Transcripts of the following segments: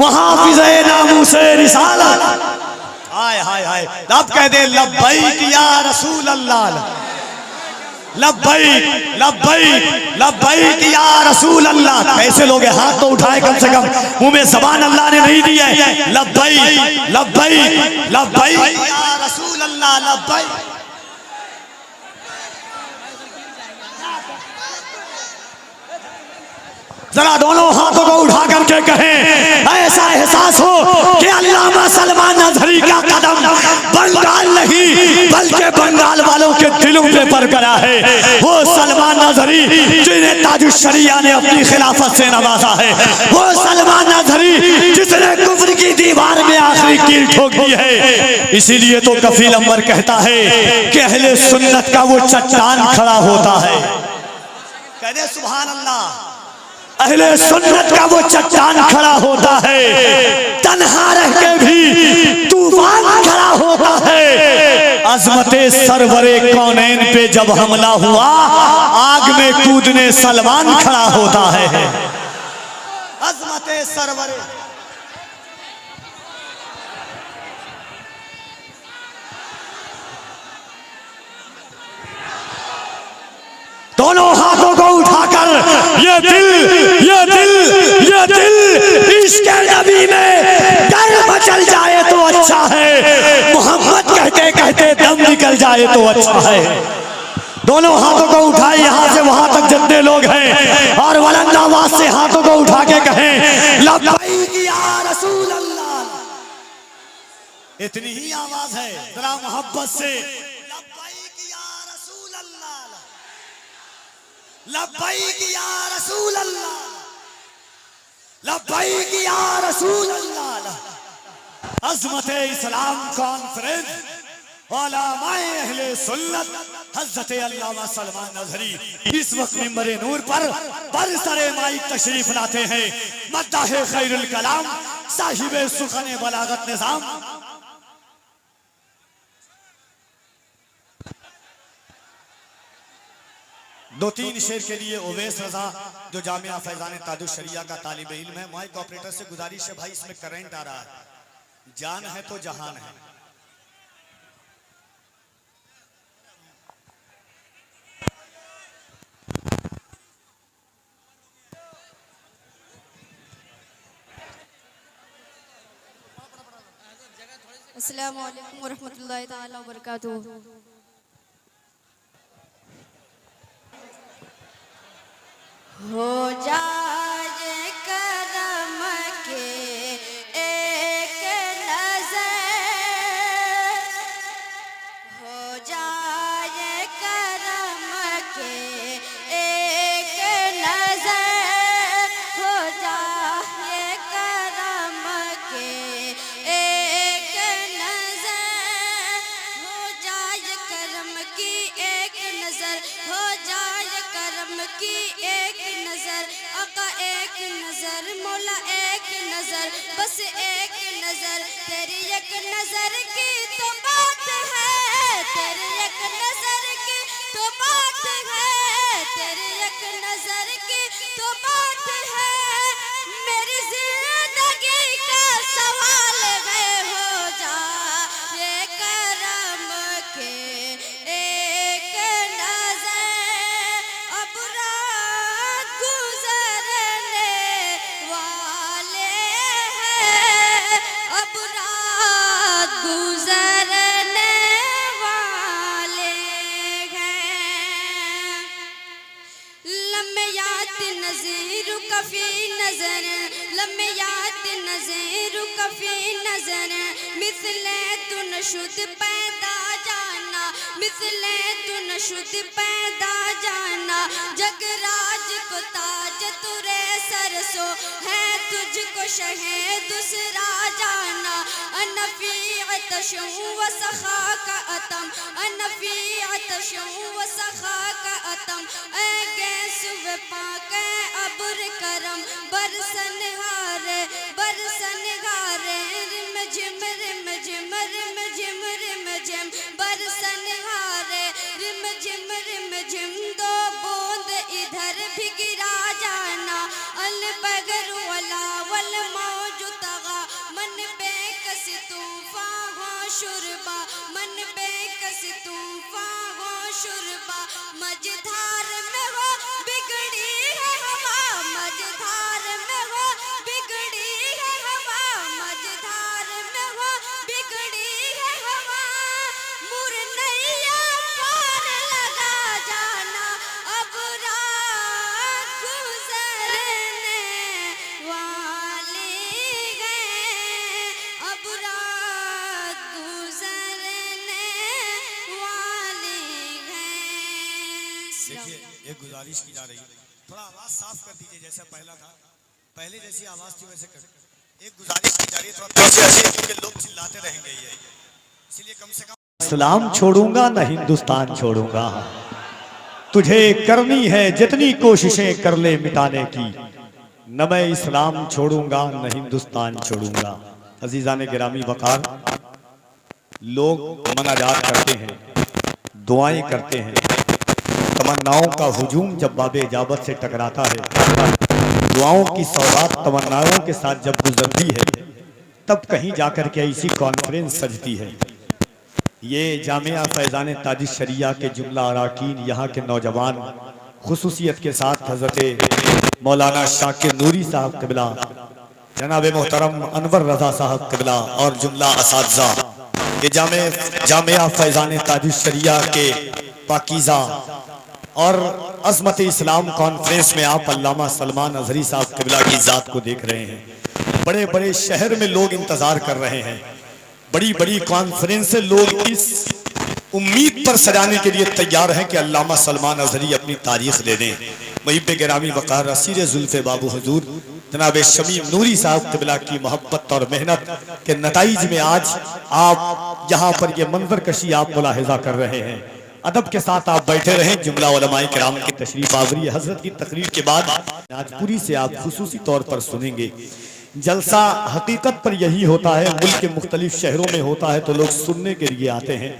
मुहाफिज़े नामूसे रिसालत। हाय हाय हाय, अब कह दे लब्बैक या रसूल अल्लाह, लब्बैक लब्बैक लब्बैक या रसूल अल्लाह। कैसे लोग हाथ तो उठाए कम से कम, मुंह में ज़बान अल्लाह ने नहीं दी है। लब्बैक लब्बैक लब्बैक या रसूल अल्लाह, लब्बैक। जरा दोनों हाथों को उठा करके कहें, ऐसा एहसास हो कि अल्लामा सलमान नजरी का कदम बंगाल नहीं बल्कि बंगाल वालों के दिलों पे पर करा है। वो सलमान नजरी जिन्हें ताजुश्शरिया ने अपनी खिलाफत से नवाजा है, वो सलमान नजरी जिसने कुफ्र की दीवार में आखिरी कील ठोक दी है। इसीलिए तो कफील अमर कहता है कि अहले सुन्नत का वो चट्टान खड़ा होता है। कहते सुभान अल्लाह, अहले सुन्नत का वो चट्टान खड़ा होता है, तन्हा रह के भी तूफान खड़ा होता है। अज़मते सरवरे कौनैन पे जब हमला हुआ, आग में कूदने सलमान खड़ा होता है। अज़मते सरवरे, दोनों हाथों को उठाकर ये दिल इश्क़ नबी में डर मचल जाए तो अच्छा है, मोहम्मद कहते कहते दम निकल जाए तो अच्छा है। दोनों हाथों को उठाए यहाँ से वहां तक जितने लोग हैं, और बुलंद आवाज से हाथों को उठा के कहें लब्बैक या रसूल अल्लाह। इतनी ही आवाज है, जरा मोहब्बत से लब्बैक या रसूल अल्लाह, लब्बैक या रसूल अल्लाह। अज़मत इस्लाम कॉन्फ्रेंस उलमाए अहले सुन्नत हज़रत अल्लामा सलमान नज़री इस वक्त मिंबर नूर पर बरसरे माइक तशरीफ लाते हैं। मद्दाहे खैरुल कलाम साहिबे सुखने बलागत निज़ाम। दो तीन शेर के लिए ओवैस रजा जो जामिया फैजान ताजुश्शरिया का तालिब इल्म है। माइक ऑपरेटर से गुजारिश है, भाई इसमें करंट आ रहा है, जान है तो जहान है। अस्सलामु अलैकुम वरहमतुल्लाहि ताला वबरकातुहू। हो जाए करम के एक नजर, हो जाए करम के एक नजर, हो जाए करम के एक नजर, हो जाए करम की एक नजर, हो जाए करम की एक नजर, आका एक नजर, मौला एक नजर, बस एक नजर। तेरी एक नजर की तो बात है, तेरी एक नजर की तो बात है, तेरी एक नजर की तो बात है। मेरी जिंदगी का सवाल है, हो जाए करम के एक नजर। अब रात गुजरने वाले हैं, अब रात गुजरने वाले हैं। लम्यात नज़ीर कफ़ी नज़र, लम्यात नज़ीर कफ़ी नज़र, मिसले तू नशुद पैदा जाना, मिसले तू नशुद पैदा जाना। जगराज को ताज तुरे सरसो है, तुझको शहे दूसरा जाना। अनफी अतशूं व सखा का अतम, अनफी अतशूं व सखा का अतम। ऐ गैस व पाक अबुर करम, बरसन हारे बरसन हारे। रिम झिम रिम झिम रिम झिम रिम झिम बरसन हारे। रिम झिम दो बूंद इधर भी गिरा जाना। अल बगर वला वल मौजूदा एक गुजारिश की जा रही है, थोड़ा आवाज साफ कर दीजिए, जैसा पहला था, पहले जैसी आवाज थी वैसे कर। एक गुजारिश की जा रही है, थोड़ा ऐसे क्योंकि लोग चिल्लाते रहेंगे ये, इसलिए कम से कम। इस्लाम छोड़ूंगा न हिंदुस्तान छोड़ूंगा, तुझे करनी है जितनी कोशिशें कर ले मिटाने की, न मैं इस्लाम छोड़ूंगा न हिंदुस्तान छोड़ूंगा। अजीजान गिरामी वकार, लोग मनाजात करते हैं, दुआएं करते हैं, तमन्नाओं का हुजूम जब बाबे इजाबत से टकराता है, दुआओं की सौगात तमन्नाओं के साथ जब गुजरती है, तब कहीं जाकर के ऐसी कॉन्फ्रेंस सजती है। ये जामिया फैज़ान ताज शरिया के जुमला अराकीन यहाँ के नौजवान खुसूसियत के साथ हज़रत मौलाना शाकिर नूरी साहब क़िबला, जनाब मोहतरम अनवर रज़ा साहब क़िबला और जुमला असातिज़ा, ये जामिया फैज़ान ताज शरिया के पाकीज़ा और अज़मत इस्लाम कॉन्फ्रेंस में आप अल्लामा सलमान अज़हरी साहब क़िबला की ज़ात को देख रहे हैं। बड़े बड़े शहर में लोग इंतज़ार कर रहे हैं, बड़ी बड़ी कॉन्फ्रेंस से लोग इस उम्मीद पर सजाने के लिए तैयार हैं कि अल्लामा सलमान अज़हरी अपनी तारीख दे दें। मुहिब गिरामी वक़ार असीर ज़ुल्फ़े बाबू हुज़ूर जनाब शमीम नूरी साहब क़िबला की मोहब्बत और मेहनत के नताइज में आज आप यहाँ पर ये मंजर कशी आप मुलाहिज़ा कर रहे हैं। अदब के साथ आप बैठे रहें, जुमला उलमाए किराम की तशरीफ आवरी हजरत की तकरीर के बाद आज पूरी से आप खुसूसी तौर पर सुनेंगे। जलसा हकीकत पर यही होता है, मुल्क के मुख्तलिफ शहरों में होता है तो लोग सुनने के लिए आते हैं,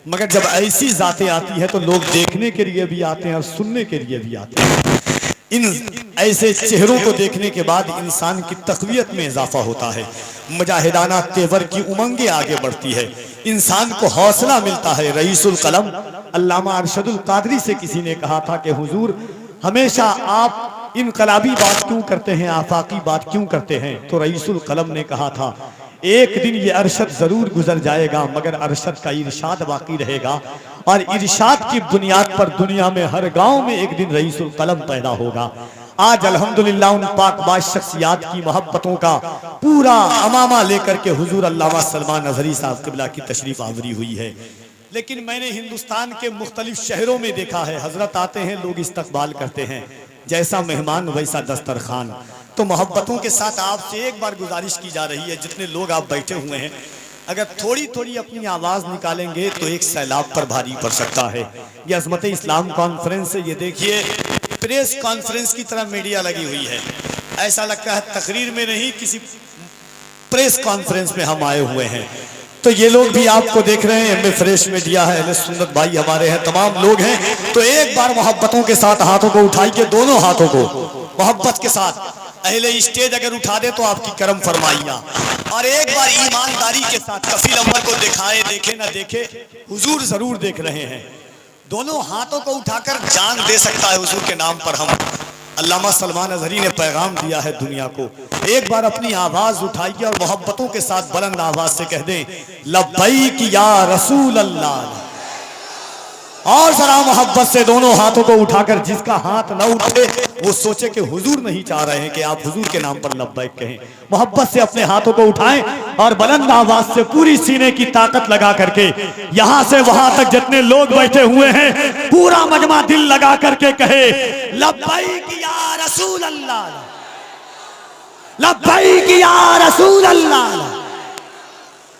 मगर जब ऐसी ज़ातें आती हैं तो लोग देखने के लिए भी आते हैं और सुनने के लिए भी आते हैं। इन ऐसे चेहरों को देखने के बाद इंसान की तक़वियत में इजाफा होता है, मुजाहिदाना तेवर की उमंगे आगे बढ़ती है, इंसान को हौसला मिलता है। रईसुल कलम अल्लामा अरशदुल कादरी से किसी ने कहा था कि हुजूर हमेशा आप इनकलाबी बात क्यों करते हैं, आफाकी बात क्यों करते हैं? तो रईसुल कलम ने कहा था एक दिन ये अरशद जरूर गुजर जाएगा, मगर अरशद का इरशाद बाकी रहेगा, और इरशाद की बुनियाद पर दुनिया में हर गांव में एक दिन रईसुल कलम पैदा होगा। आज अल्हम्दुलिल्लाह उन पाकबाज शख्सियात की मोहब्बतों का पूरा अमामा लेकर के हुजूर अल्लामा सलमान अज़हरी साहब क़िबला की तशरीफ आवरी हुई है। लेकिन मैंने हिंदुस्तान के मुख्तलिफ शहरों में देखा है, हजरत आते हैं, लोग इस्तकबाल करते हैं, जैसा मेहमान वैसा दस्तरखान। तो मोहब्बतों के साथ आपसे एक बार गुजारिश की जा रही है, जितने लोग आप बैठे हुए हैं, अगर थोड़ी थोड़ी अपनी आवाज़ निकालेंगे तो एक सैलाब पर भारी पड़ सकता है। ये अज़मत इस्लाम कॉन्फ्रेंस है, ये देखिए प्रेस कॉन्फ्रेंस की तरह मीडिया लगी हुई है, ऐसा लगता है तकरीर में नहीं किसी प्रेस कॉन्फ्रेंस में हम आए हुए हैं। तो ये लोग भी आपको देख रहे हैं, एम फ्रेश मीडिया है, अहले सुन्नत भाई हमारे हैं, तमाम लोग हैं। तो एक बार मोहब्बतों के साथ हाथों को उठाइए, दोनों हाथों को मोहब्बत के साथ। अहले स्टेज अगर उठा दे तो आपकी करम फरमाइया, और एक बार ईमानदारी के साथ कफील अव्वल को दिखाए, देखे ना देखे हुजूर जरूर देख रहे हैं। दोनों हाथों को उठाकर जान दे सकता है हुजूर के नाम पर हम। अल्लामा सलमान अज़हरी ने पैगाम दिया है दुनिया को। एक बार अपनी आवाज उठाइए और मोहब्बतों के साथ बुलंद आवाज से कह दें लब्बैक या रसूल अल्लाह। और जरा मोहब्बत से दोनों हाथों को उठाकर, जिसका हाथ न उठे वो सोचे कि हुजूर नहीं चाह रहे हैं कि आप हुजूर के नाम पर लब्बैक कहें। मोहब्बत से अपने हाथों को उठाएं और बुलंद आवाज से पूरी सीने की ताकत लगा करके, यहां से वहां तक जितने लोग बैठे हुए हैं, पूरा मजमा दिल लगा करके कहे लब्बैक या रसूल अल्लाह, लब्बैक या रसूल अल्लाह,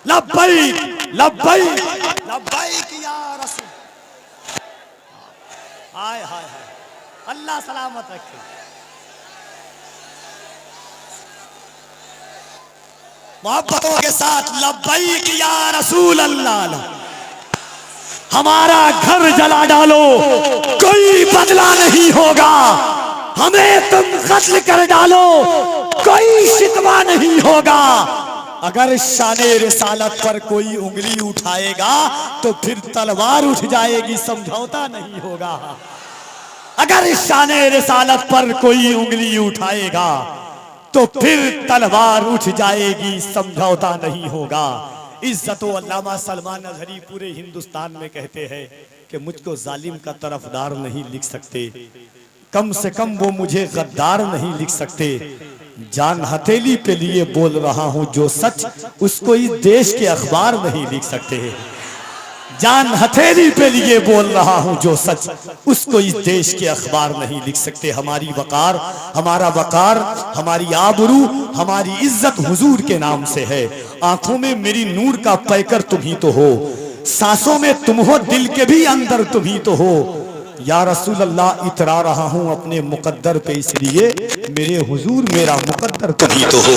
लब्बैक लब्बैक लब्बैक या रसूल। हाय हाय हाय, अल्लाह सलामत रखे। मोहब्बतों के साथ लब्बैक या रसूल अल्लाह। हमारा घर जला डालो कोई बदला नहीं होगा, हमें तुम कत्ल कर डालो कोई शिकवा नहीं होगा। अगर शाने रिसालत पर कोई उंगली उठाएगा तो फिर तलवार उठ जाएगी, समझौता नहीं होगा। अगर शाने रिसालत पर कोई उंगली उठाएगा तो फिर तलवार उठ जाएगी, समझौता नहीं होगा। इज्जतो अल्लामा सलमान अज़हरी पूरे हिंदुस्तान में कहते हैं कि मुझको जालिम का तरफदार नहीं लिख सकते, कम से कम वो मुझे गद्दार नहीं लिख सकते। जान हथेली पे लिए बोल रहा हूं जो सच, उसको इस देश के अखबार नहीं लिख सकते। जान हथेली पे लिए बोल रहा हूं जो सच, उसको इस देश के अखबार नहीं लिख सकते। हमारी वकार, हमारा वकार, हमारी आबरू, हमारी इज्जत हुजूर के नाम से है। आंखों में मेरी नूर का पैकर तुम ही तो हो, सांसों में तुम हो, दिल के भी अंदर तुम ही तो हो। या रसूल अल्लाह इतरा रहा हूं अपने मुकद्दर पे, इसलिए मेरे हुजूर मेरा मुकद्दर तुम ही तो हो।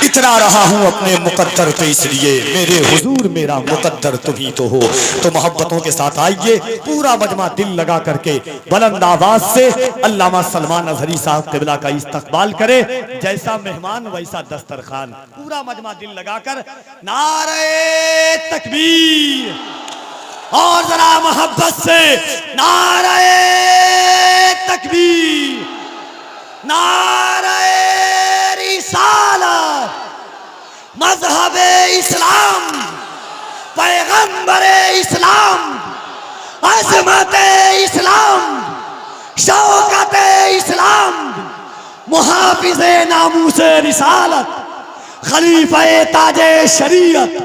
इतरा रहा हूं अपने मुकद्दर पे, इसलिए मेरे हुजूर मेरा मुकद्दर तुम ही तो हो। तो मोहब्बतों के साथ आइए, पूरा मजमा दिल लगा करके बुलंद आवाज से अल्लामा सलमान अजहरी साहब क़िबला का इस्तकबाल करे। जैसा मेहमान वैसा दस्तरखान, पूरा मजमा दिल लगाकर नारे तकबीर, और जरा मोहब्बत से नारे तकबीर, नारे रिसालत, मज़हबे इस्लाम, पैगंबरे इस्लाम, अज़मते इस्लाम, शौकते इस्लाम, मुहाफिज़े नामूसे रिसालत, खलीफे ताजे शरीयत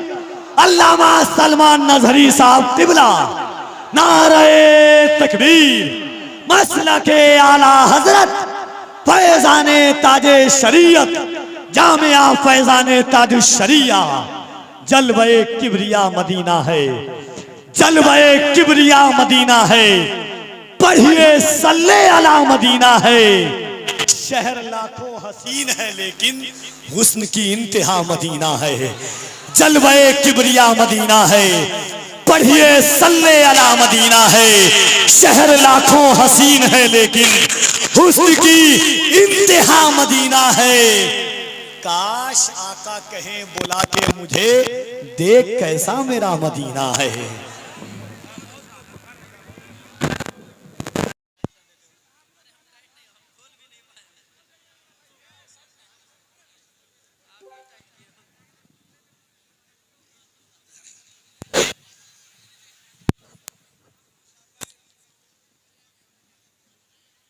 अल्लामा सलमान नजहरी साहब क़िबला। नारे तकबीर, मसलके आला हजरत, फैजाने ताजे शरीयत, जामिया फैजाने ताजुश शरिया। जलवे किबरिया मदीना है, जलवे किबरिया मदीना है, पढ़िए सल्ले अला मदीना है। शहर लाखों हसीन है लेकिन हुस्न की इंतहा मदीना है। जलवे किबरिया मदीना है, पढ़िए सल्ले अला मदीना है। शहर लाखों हसीन है लेकिन हुस्न की इंतहा मदीना है। काश आका कहें बुला के मुझे, देख कैसा मेरा मदीना है।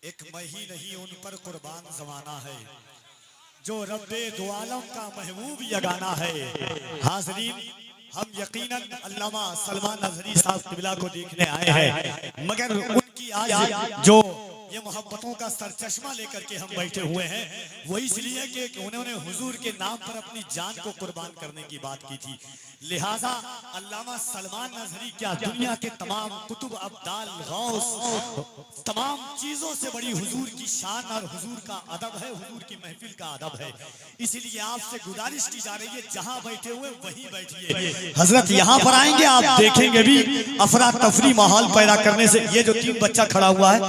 एक मैं ही नहीं उन पर कुर्बान जमाना है, जो रब्बे दो आलम का महबूब यगाना है। हाज़रीन, हम यकीनन अल्लामा सलमान नजहरी साहब क़िबला को देखने आए हैं, मगर उनकी आज जो ये मोहब्बतों का सरचश्मा लेकर के हम बैठे हुए हैं, वो इसलिए कि उन्होंने हुजूर के नाम पर अपनी जान को कुर्बान करने की बात की थी। लिहाजा अल्लामा सलमान नजहरी क्या दुनिया के तमाम कुतुब, अब्दाल, गौस, तमाम चीजों से बड़ी हुजूर की शान और हुजूर का अदब है, हुजूर की महफिल का अदब है। इसीलिए आपसे गुजारिश की जा रही है, जहां बैठे हुए वहीं बैठिए। हजरत यहाँ पर आएंगे, आप देखेंगे भी अफरा तफरी माहौल पैदा करने से। ये जो 3 बच्चा खड़ा हुआ है,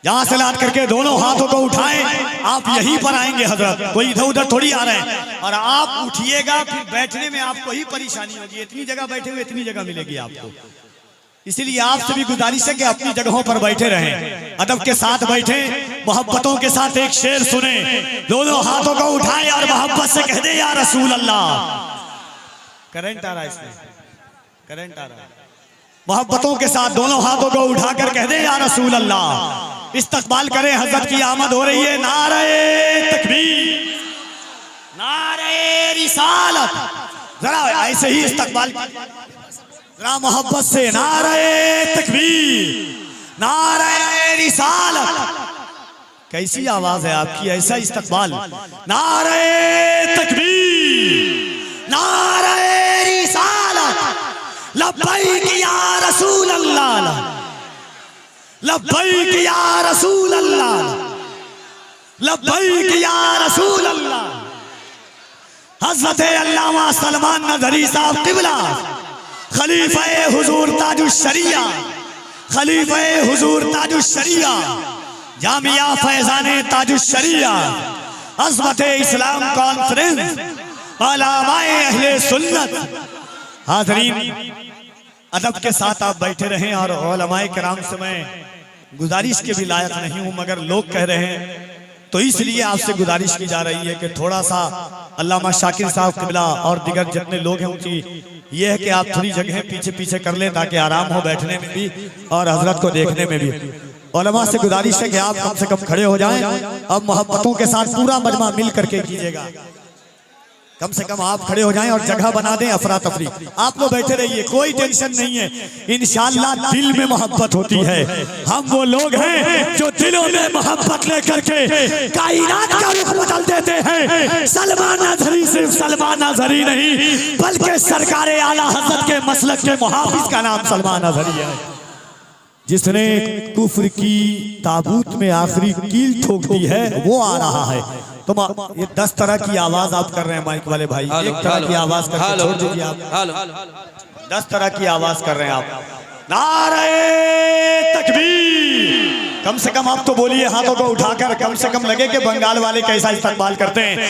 यहां से लाद करके दोनों हाथों को उठाएं। आप यहीं पर आएंगे हजरत, कोई इधर उधर थोड़ी आ रहे हैं। और आप उठिएगा, फिर बैठने में आपको ही परेशानी होगी। इतनी जगह बैठे हुए इतनी जगह मिलेगी आपको। इसीलिए आपसे भी गुजारिश है कि अपनी जगहों पर बैठे रहें, अदब के साथ बैठे, मोहब्बतों के साथ एक शेर सुने। दोनों हाथों को उठाएं और मोहब्बत से कह दे या रसूल अल्लाह। करंट आ रहा है इसमें, करंट आ रहा है। मोहब्बतों के साथ दोनों हाथों को उठाकर कह दे या रसूल अल्लाह। इस्तकबाल करें, हजरत की आमद हो रही है। नारे तकबीर, नारे रिसालत, जरा ऐसे ही इस्तकबाल, जरा मोहब्बत से नारे तकबीर, नारे रिसालत। कैसी आवाज है आपकी, ऐसा इस्तकबाल। नारे तकबीर, नारे रिसालत, लब्बैक या रसूल अल्लाह, लब्बैक या रसूल अल्लाह, लब्बैक या रसूल अल्लाह। हज़रत अल्लामा सलमान नजहरी साहब क़िबला, खलीफे हुजूर ताजुश शरिया, खलीफे हुजूर ताजुश शरिया, जामिया फैजाने ताजुश शरिया, अज़मत इस्लाम कॉन्फ्रेंस, उलमाए अहले सुन्नत। हाज़रीन, अदब के साथ आप बैठे रहें। और उलमाए किराम से मैं गुजारिश के भी लायक नहीं हूं, मगर लोग कह रहे हैं, तो इसलिए आपसे गुजारिश की जा रही है कि थोड़ा सा अल्लामा शाकिर साहब क़िबला और दिगर जितने लोग हैं उनकी ये है कि आप थोड़ी जगह पीछे पीछे कर लें, ताकि आराम हो बैठने में भी और हजरत को देखने में भी। उलमा से गुजारिश है कि आप कम से कम खड़े हो जाएं। अब मोहब्बतों के साथ पूरा मजमा मिल करके कीजिएगा। कम से कम आप खड़े हो जाएं और जगह बना दें अफरा तफरी। आप लोग बैठे रहिए, कोई टेंशन नहीं है। इंशाअल्लाह दिल में मोहब्बत होती है। हम वो लोग हैं जो दिलों में मोहब्बत लेकर के कायनात का रुख बदल देते हैं। सलमान अज़हरी सिर्फ सलमान अज़हरी नहीं बल्कि सरकारे आला हज़रत के मसलक के मुहाफिज का नाम सलमान अज़हरी है, जिसने कुफ्र की ताबूत में आखिरी कील ठोक दी है। वो आ रहा है। तुम ये 10 तरह की आवाज आप कर रहे हैं माइक वाले भाई, एक तरह की आवाज करके छोड़ दीजिए आप। 10 तरह की आवाज कर रहे हैं आप। नारे तकबीर, कम से कम आप तो बोलिए हाथों को उठाकर, कम से कम लगे कि बंगाल वाले कैसा इस्तेमाल करते हैं।